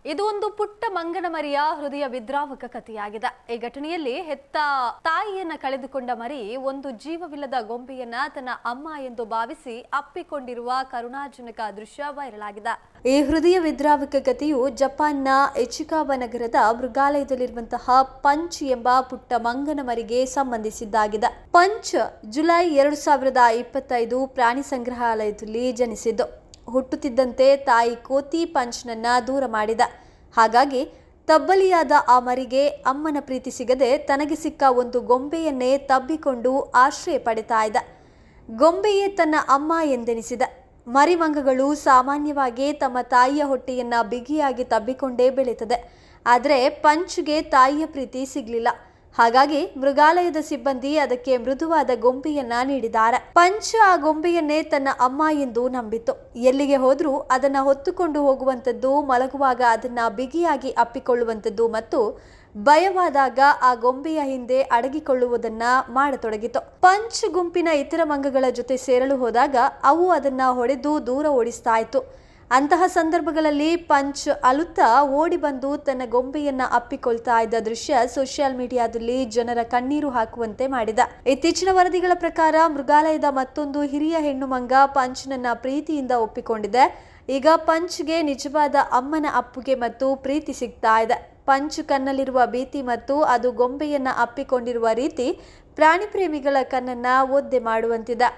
ಇದು ಒಂದು ಪುಟ್ಟ ಮಂಗನಮರಿಯ ಹೃದಯ ವಿದ್ರಾವಕ ಕಥೆಯಾಗಿದೆ. ಈ ಘಟನೆಯಲ್ಲಿ ಹೆತ್ತ ತಾಯಿಯನ್ನ ಕಳೆದುಕೊಂಡ ಮರಿ ಒಂದು ಜೀವವಿಲ್ಲದ ಗೊಂಬೆಯನ್ನ ತನ್ನ ಅಮ್ಮ ಎಂದು ಭಾವಿಸಿ ಅಪ್ಪಿಕೊಂಡಿರುವ ಕರುಣಾಜನಕ ದೃಶ್ಯ ವೈರಲ್ ಆಗಿದೆ. ಈ ಹೃದಯ ವಿದ್ರಾವಕ ಕಥೆಯು ಜಪಾನ್ನ ಇಚಿಕಾವ ನಗರದ ಮೃಗಾಲಯದಲ್ಲಿರುವಂತಹ ಪಂಚ್ ಎಂಬ ಪುಟ್ಟ ಮಂಗನಮರಿಗೆ ಸಂಬಂಧಿಸಿದ್ದಾಗಿದೆ. ಪಂಚ್ ಜುಲೈ 2025 ಪ್ರಾಣಿ ಸಂಗ್ರಹಾಲಯದಲ್ಲಿ ಜನಿಸಿದ್ದು. ಹುಟ್ಟುತ್ತಿದ್ದಂತೆ ತಾಯಿ ಕೋತಿ ಪಂಚ್ನನ್ನ ದೂರ ಮಾಡಿದ. ಹಾಗಾಗಿ ತಬ್ಬಲಿಯಾದ ಆ ಮರಿಗೆ ಅಮ್ಮನ ಪ್ರೀತಿ ಸಿಗದೆ ತನಗೆ ಸಿಕ್ಕ ಒಂದು ಗೊಂಬೆಯನ್ನೇ ತಬ್ಬಿಕೊಂಡು ಆಶ್ರಯ ಪಡಿತಾ ಇದ್ದ. ಗೊಂಬೆಯೇ ತನ್ನ ಅಮ್ಮ ಎಂದೆನಿಸಿದ. ಮರಿಮಂಗಗಳು ಸಾಮಾನ್ಯವಾಗಿ ತಮ್ಮ ತಾಯಿಯ ಹೊಟ್ಟೆಯನ್ನ ಬಿಗಿಯಾಗಿ ತಬ್ಬಿಕೊಂಡೇ ಬೆಳೀತದೆ. ಆದರೆ ಪಂಚ್ಗೆ ತಾಯಿಯ ಪ್ರೀತಿ ಸಿಗ್ಲಿಲ್ಲ. ಹಾಗಾಗಿ ಮೃಗಾಲಯದ ಸಿಬ್ಬಂದಿ ಅದಕ್ಕೆ ಮೃದುವಾದ ಗೊಂಬೆಯನ್ನ ನೀಡಿದ್ದಾರೆ. ಪಂಚ್ ಆ ಗೊಂಬೆಯನ್ನೇ ತನ್ನ ಅಮ್ಮ ಎಂದು ನಂಬಿತು. ಎಲ್ಲಿಗೆ ಹೋದ್ರೂ ಅದನ್ನ ಹೊತ್ತುಕೊಂಡು ಹೋಗುವಂಥದ್ದು, ಮಲಗುವಾಗ ಅದನ್ನ ಬಿಗಿಯಾಗಿ ಅಪ್ಪಿಕೊಳ್ಳುವಂಥದ್ದು ಮತ್ತು ಭಯವಾದಾಗ ಆ ಗೊಂಬೆಯ ಹಿಂದೆ ಅಡಗಿಕೊಳ್ಳುವುದನ್ನ ಮಾಡತೊಡಗಿತು. ಪಂಚ್ ಗುಂಪಿನ ಇತರ ಮಂಗಗಳ ಜೊತೆ ಸೇರಲು ಹೋದಾಗ ಅವು ಅದನ್ನ ಹೊಡೆದು ದೂರ ಓಡಿಸ್ತಾ ಇತ್ತು. ಅಂತಹ ಸಂದರ್ಭಗಳಲ್ಲಿ ಪಂಚ್ ಅಳುತ್ತಾ ಓಡಿ ಬಂದು ತನ್ನ ಗೊಂಬೆಯನ್ನ ಅಪ್ಪಿಕೊಳ್ತಾ ಇದ್ದ ದೃಶ್ಯ ಸೋಷಿಯಲ್ ಮೀಡಿಯಾದಲ್ಲಿ ಜನರ ಕಣ್ಣೀರು ಹಾಕುವಂತೆ ಮಾಡಿದ. ಇತ್ತೀಚಿನ ವರದಿಗಳ ಪ್ರಕಾರ ಮೃಗಾಲಯದ ಮತ್ತೊಂದು ಹಿರಿಯ ಹೆಣ್ಣು ಮಂಗ ಪಂಚ್ನನ್ನ ಪ್ರೀತಿಯಿಂದ ಒಪ್ಪಿಕೊಂಡಿದೆ. ಈಗ ಪಂಚ್ಗೆ ನಿಜವಾದ ಅಮ್ಮನ ಅಪ್ಪುಗೆ ಮತ್ತು ಪ್ರೀತಿ ಸಿಗ್ತಾ ಇದೆ. ಪಂಚ್ ಕಣ್ಣಲ್ಲಿರುವ ಭೀತಿ ಮತ್ತು ಅದು ಗೊಂಬೆಯನ್ನ ಅಪ್ಪಿಕೊಂಡಿರುವ ರೀತಿ ಪ್ರಾಣಿ ಪ್ರೇಮಿಗಳ ಕಣ್ಣನ್ನ ಒದ್ದೆ ಮಾಡುವಂತಿದೆ.